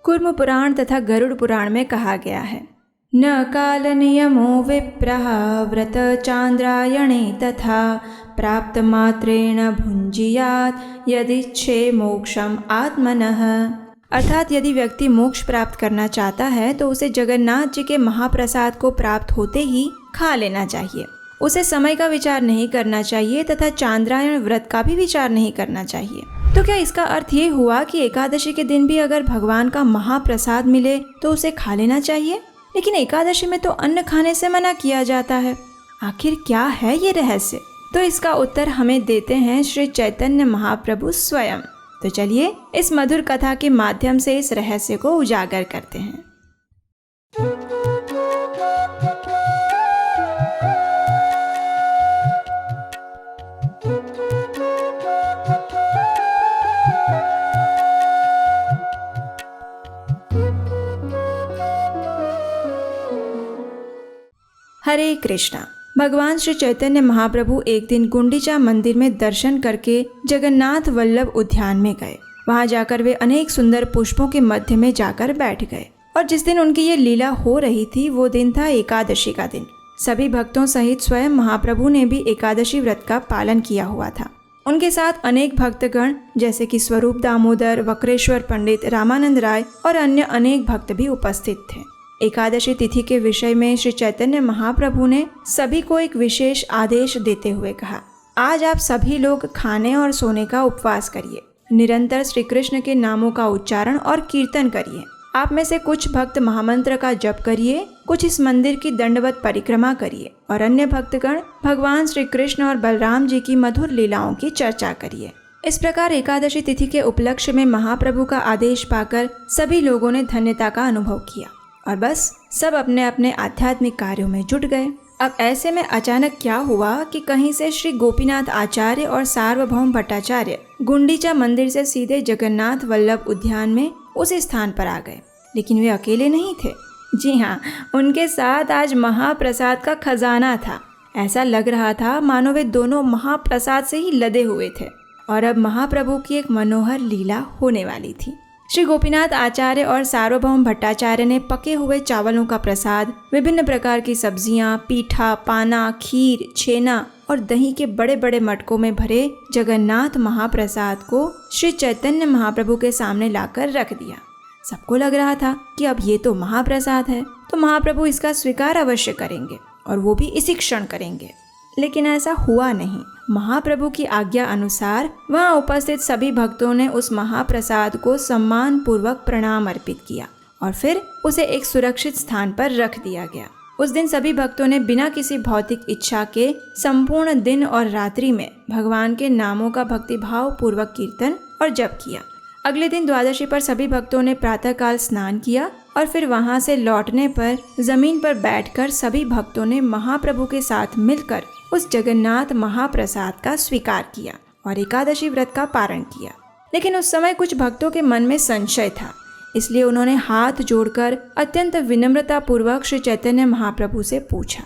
कूर्म पुराण तथा गरुड़ पुराण में कहा गया है, न काल नियमो विप्रः व्रत चांद्रायणे तथा प्राप्त मात्रेण भुंजियात यदिच्छे मोक्षम आत्मनः। अर्थात यदि व्यक्ति मोक्ष प्राप्त करना चाहता है तो उसे जगन्नाथ जी के महाप्रसाद को प्राप्त होते ही खा लेना चाहिए। उसे समय का विचार नहीं करना चाहिए तथा चांद्रायण व्रत का भी विचार नहीं करना चाहिए। तो क्या इसका अर्थ ये हुआ कि एकादशी के दिन भी अगर भगवान का महाप्रसाद मिले तो उसे खा लेना चाहिए? लेकिन एकादशी में तो अन्न खाने से मना किया जाता है। आखिर क्या है ये रहस्य? तो इसका उत्तर हमें देते हैं श्री चैतन्य महाप्रभु स्वयं। तो चलिए इस मधुर कथा के माध्यम से इस रहस्य को उजागर करते हैं। हरे कृष्णा। भगवान श्री चैतन्य महाप्रभु एक दिन गुंडीचा मंदिर में दर्शन करके जगन्नाथ वल्लभ उद्यान में गए। वहां जाकर वे अनेक सुंदर पुष्पों के मध्य में जाकर बैठ गए और जिस दिन उनकी ये लीला हो रही थी वो दिन था एकादशी का दिन। सभी भक्तों सहित स्वयं महाप्रभु ने भी एकादशी व्रत का पालन किया हुआ था। उनके साथ अनेक भक्तगण जैसे कि स्वरूप दामोदर, वक्रेश्वर पंडित, रामानंद राय और अन्य अनेक भक्त भी उपस्थित थे। एकादशी तिथि के विषय में श्री चैतन्य महाप्रभु ने सभी को एक विशेष आदेश देते हुए कहा, आज आप सभी लोग खाने और सोने का उपवास करिए, निरंतर श्री कृष्ण के नामों का उच्चारण और कीर्तन करिए। आप में से कुछ भक्त महामंत्र का जप करिए, कुछ इस मंदिर की दंडवत परिक्रमा करिए और अन्य भक्तगण भगवान श्री कृष्ण और बलराम जी की मधुर लीलाओं की चर्चा करिए। इस प्रकार एकादशी तिथि के उपलक्ष्य में महाप्रभु का आदेश पाकर सभी लोगों ने धन्यता का अनुभव किया और बस सब अपने अपने आध्यात्मिक कार्यों में जुट गए। अब ऐसे में अचानक क्या हुआ कि कहीं से श्री गोपीनाथ आचार्य और सार्वभौम भट्टाचार्य गुंडीचा मंदिर से सीधे जगन्नाथ वल्लभ उद्यान में उस स्थान पर आ गए। लेकिन वे अकेले नहीं थे। जी हाँ, उनके साथ आज महाप्रसाद का खजाना था। ऐसा लग रहा था मानो वे दोनों महाप्रसाद से ही लदे हुए थे और अब महाप्रभु की एक मनोहर लीला होने वाली थी। श्री गोपीनाथ आचार्य और सार्वभौम भट्टाचार्य ने पके हुए चावलों का प्रसाद, विभिन्न प्रकार की सब्जियां, पीठा, पाना, खीर, छेना और दही के बड़े बड़े मटकों में भरे जगन्नाथ महाप्रसाद को श्री चैतन्य महाप्रभु के सामने लाकर रख दिया। सबको लग रहा था कि अब ये तो महाप्रसाद है, तो महाप्रभु इसका स्वीकार अवश्य करेंगे और वो भी इसी क्षण करेंगे। लेकिन ऐसा हुआ नहीं। महाप्रभु की आज्ञा अनुसार वहां उपस्थित सभी भक्तों ने उस महाप्रसाद को सम्मान पूर्वक प्रणाम अर्पित किया और फिर उसे एक सुरक्षित स्थान पर रख दिया गया। उस दिन सभी भक्तों ने बिना किसी भौतिक इच्छा के संपूर्ण दिन और रात्रि में भगवान के नामों का भक्तिभाव पूर्वक कीर्तन और जप किया। अगले दिन द्वादशी पर सभी भक्तों ने प्रातःकाल स्नान किया और फिर वहां से लौटने पर जमीन पर बैठकर सभी भक्तों ने महाप्रभु के साथ मिलकर उस जगन्नाथ महाप्रसाद का स्वीकार किया और एकादशी व्रत का पारण किया। लेकिन उस समय कुछ भक्तों के मन में संशय था, इसलिए उन्होंने हाथ जोड़कर अत्यंत विनम्रता पूर्वक श्री चैतन्य महाप्रभु से पूछा,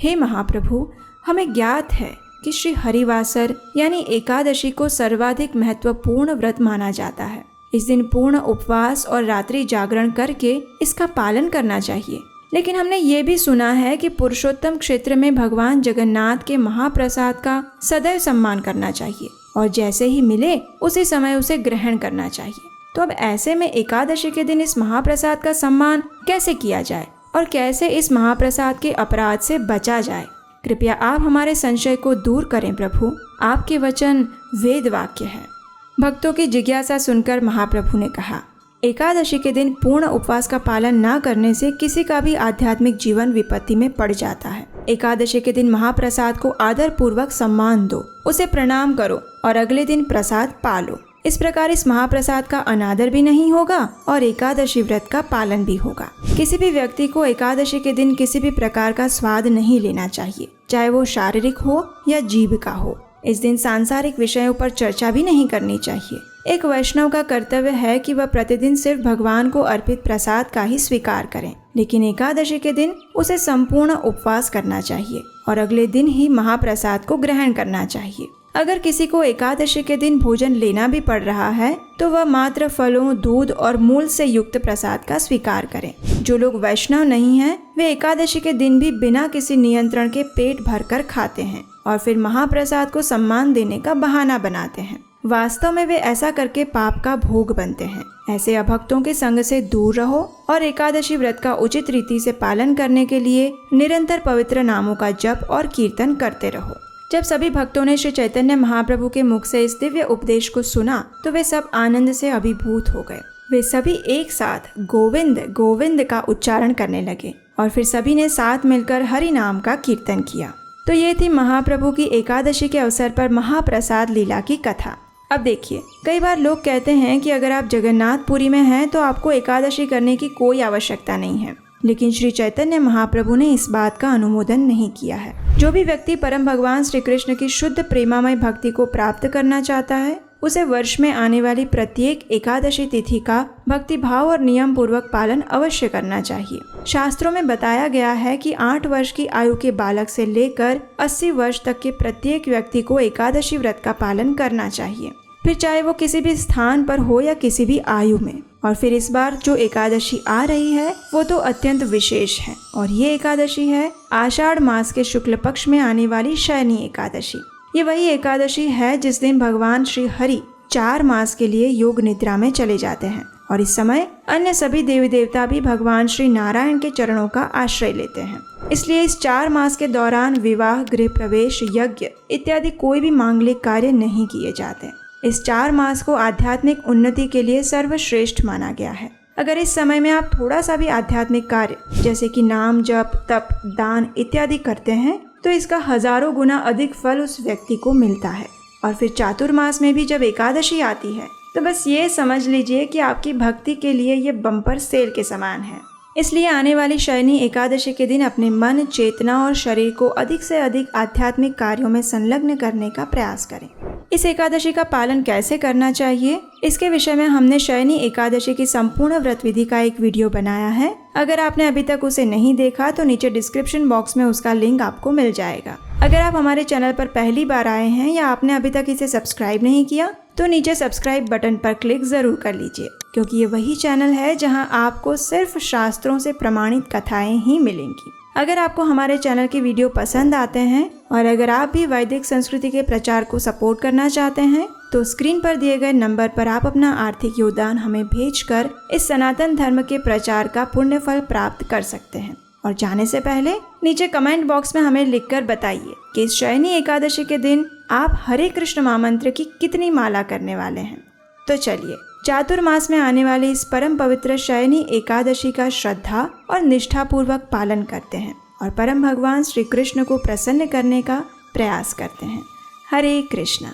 हे महाप्रभु, हमें ज्ञात है कि श्री हरिवासर यानी एकादशी को सर्वाधिक महत्वपूर्ण व्रत माना जाता है। इस दिन पूर्ण उपवास और रात्रि जागरण करके इसका पालन करना चाहिए। लेकिन हमने ये भी सुना है कि पुरुषोत्तम क्षेत्र में भगवान जगन्नाथ के महाप्रसाद का सदैव सम्मान करना चाहिए और जैसे ही मिले उसी समय उसे ग्रहण करना चाहिए। तो अब ऐसे में एकादशी के दिन इस महाप्रसाद का सम्मान कैसे किया जाए और कैसे इस महाप्रसाद के अपराध से बचा जाए? कृपया आप हमारे संशय को दूर करें प्रभु, आपके वचन वेद वाक्य है। भक्तों की जिज्ञासा सुनकर महाप्रभु ने कहा, एकादशी के दिन पूर्ण उपवास का पालन न करने से किसी का भी आध्यात्मिक जीवन विपत्ति में पड़ जाता है। एकादशी के दिन महाप्रसाद को आदर पूर्वक सम्मान दो, उसे प्रणाम करो और अगले दिन प्रसाद पालो। इस प्रकार इस महाप्रसाद का अनादर भी नहीं होगा और एकादशी व्रत का पालन भी होगा। किसी भी व्यक्ति को एकादशी के दिन किसी भी प्रकार का स्वाद नहीं लेना चाहिए, चाहे वो शारीरिक हो या जीभ का हो। इस दिन सांसारिक विषयों पर चर्चा भी नहीं करनी चाहिए। एक वैष्णव का कर्तव्य है कि वह प्रतिदिन सिर्फ भगवान को अर्पित प्रसाद का ही स्वीकार करें, लेकिन एकादशी के दिन उसे संपूर्ण उपवास करना चाहिए और अगले दिन ही महाप्रसाद को ग्रहण करना चाहिए। अगर किसी को एकादशी के दिन भोजन लेना भी पड़ रहा है तो वह मात्र फलों, दूध और मूल से युक्त प्रसाद का स्वीकार करें। जो लोग वैष्णव नहीं हैं, वे एकादशी के दिन भी बिना किसी नियंत्रण के पेट भरकर खाते हैं और फिर महाप्रसाद को सम्मान देने का बहाना बनाते हैं। वास्तव में वे ऐसा करके पाप का भोग बनते हैं। ऐसे अभक्तों के संग से दूर रहो और एकादशी व्रत का उचित रीति से पालन करने के लिए निरंतर पवित्र नामों का जप और कीर्तन करते रहो। जब सभी भक्तों ने श्री चैतन्य महाप्रभु के मुख से इस दिव्य उपदेश को सुना तो वे सब आनंद से अभिभूत हो गए। वे सभी एक साथ गोविंद गोविंद का उच्चारण करने लगे और फिर सभी ने साथ मिलकर हरि नाम का कीर्तन किया। तो ये थी महाप्रभु की एकादशी के अवसर पर महाप्रसाद लीला की कथा। अब देखिए, कई बार लोग कहते हैं कि अगर आप जगन्नाथपुरी में हैं तो आपको एकादशी करने की कोई आवश्यकता नहीं है, लेकिन श्री चैतन्य महाप्रभु ने इस बात का अनुमोदन नहीं किया है। जो भी व्यक्ति परम भगवान श्री कृष्ण की शुद्ध प्रेमामय भक्ति को प्राप्त करना चाहता है, उसे वर्ष में आने वाली प्रत्येक एकादशी तिथि का भक्ति भाव और नियम पूर्वक पालन अवश्य करना चाहिए। शास्त्रों में बताया गया है कि 8 वर्ष की आयु के बालक से लेकर 80 वर्ष तक के प्रत्येक व्यक्ति को एकादशी व्रत का पालन करना चाहिए, फिर चाहे वो किसी भी स्थान पर हो या किसी भी आयु में। और फिर इस बार जो एकादशी आ रही है वो तो अत्यंत विशेष है, और ये एकादशी है आषाढ़ मास के शुक्ल पक्ष में आने वाली शयनी एकादशी। ये वही एकादशी है जिस दिन भगवान श्री हरि 4 मास के लिए योग निद्रा में चले जाते हैं, और इस समय अन्य सभी देवी देवता भी भगवान श्री नारायण के चरणों का आश्रय लेते हैं। इसलिए इस 4 मास के दौरान विवाह, गृह प्रवेश, यज्ञ इत्यादि कोई भी मांगलिक कार्य नहीं किए जाते। इस 4 मास को आध्यात्मिक उन्नति के लिए सर्वश्रेष्ठ माना गया है। अगर इस समय में आप थोड़ा सा भी आध्यात्मिक कार्य जैसे कि नाम जप, तप, दान इत्यादि करते हैं तो इसका हजारों गुना अधिक फल उस व्यक्ति को मिलता है। और फिर चातुर्मास में भी जब एकादशी आती है तो बस ये समझ लीजिए कि आपकी भक्ति के लिए ये बम्पर सेल के समान है। इसलिए आने वाली शयनी एकादशी के दिन अपने मन, चेतना और शरीर को अधिक से अधिक आध्यात्मिक कार्यों में संलग्न करने का प्रयास करें। इस एकादशी का पालन कैसे करना चाहिए, इसके विषय में हमने शयनी एकादशी की संपूर्ण व्रत विधि का एक वीडियो बनाया है। अगर आपने अभी तक उसे नहीं देखा तो नीचे डिस्क्रिप्शन बॉक्स में उसका लिंक आपको मिल जाएगा। अगर आप हमारे चैनल पर पहली बार आए हैं या आपने अभी तक इसे सब्सक्राइब नहीं किया तो नीचे सब्सक्राइब बटन पर क्लिक जरूर कर लीजिए, क्योंकि ये वही चैनल है जहां आपको सिर्फ शास्त्रों से प्रमाणित कथाएं ही मिलेंगी। अगर आपको हमारे चैनल के वीडियो पसंद आते हैं और अगर आप भी वैदिक संस्कृति के प्रचार को सपोर्ट करना चाहते हैं तो स्क्रीन पर दिए गए नंबर पर आप अपना आर्थिक योगदान हमें भेजकर इस सनातन धर्म के प्रचार का पुण्य फल प्राप्त कर सकते हैं। और जाने से पहले नीचे कमेंट बॉक्स में हमें लिखकर बताइए कि इस शयनी एकादशी के दिन आप हरे कृष्ण महामंत्र की कितनी माला करने वाले हैं। तो चलिए चातुर्मास में आने वाली इस परम पवित्र शयनी एकादशी का श्रद्धा और निष्ठा पूर्वक पालन करते हैं और परम भगवान श्री कृष्ण को प्रसन्न करने का प्रयास करते हैं। हरे कृष्णा।